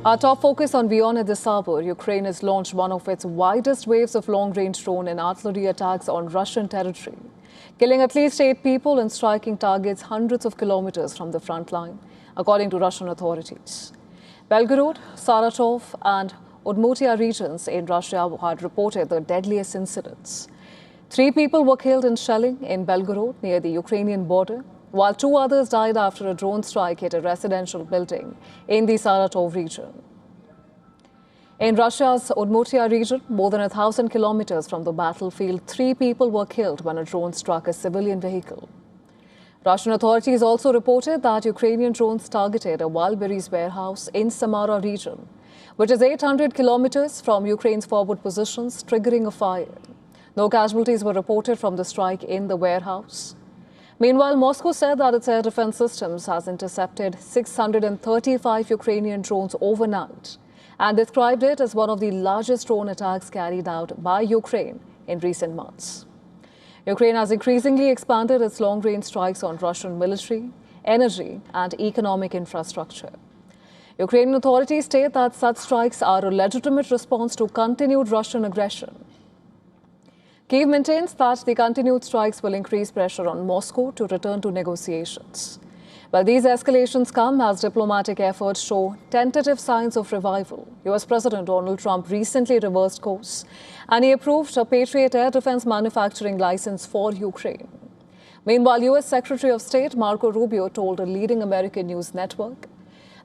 Our top focus on WION at this hour. Ukraine has launched one of its widest waves of long-range drone and artillery attacks on Russian territory, killing at least 8 people and striking targets hundreds of kilometers from the front line, according to Russian authorities. Belgorod, Saratov and Udmurtia regions in Russia had reported the deadliest incidents. 3 people were killed in shelling in Belgorod near the Ukrainian border, while 2 others died after a drone strike hit a residential building in the Saratov region. In Russia's Udmurtia region, more than 1,000 kilometers from the battlefield, 3 people were killed when a drone struck a civilian vehicle. Russian authorities also reported that Ukrainian drones targeted a Wildberries warehouse in Samara region, which is 800 kilometers from Ukraine's forward positions, triggering a fire. No casualties were reported from the strike in the warehouse. Meanwhile, Moscow said that its air defense systems has intercepted 635 Ukrainian drones overnight and described it as one of the largest drone attacks carried out by Ukraine in recent months. Ukraine has increasingly expanded its long-range strikes on Russian military, energy and economic infrastructure. Ukrainian authorities state that such strikes are a legitimate response to continued Russian aggression. Kyiv maintains that the continued strikes will increase pressure on Moscow to return to negotiations. While these escalations come as diplomatic efforts show tentative signs of revival, US President Donald Trump recently reversed course and he approved a Patriot air defense manufacturing license for Ukraine. Meanwhile, US Secretary of State Marco Rubio told a leading American news network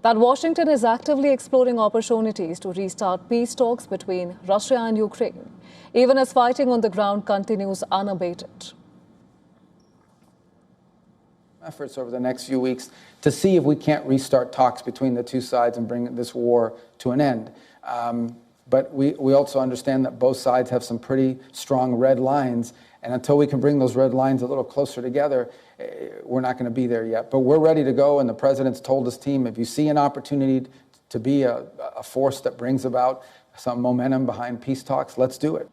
that Washington is actively exploring opportunities to restart peace talks between Russia and Ukraine, even as fighting on the ground continues unabated. Efforts over the next few weeks to see if we can't restart talks between the two sides and bring this war to an end. But we also understand that both sides have some pretty strong red lines, and until we can bring those red lines a little closer together, we're not going to be there yet. But we're ready to go, and the president's told his team, if you see an opportunity to be a force that brings about some momentum behind peace talks, let's do it.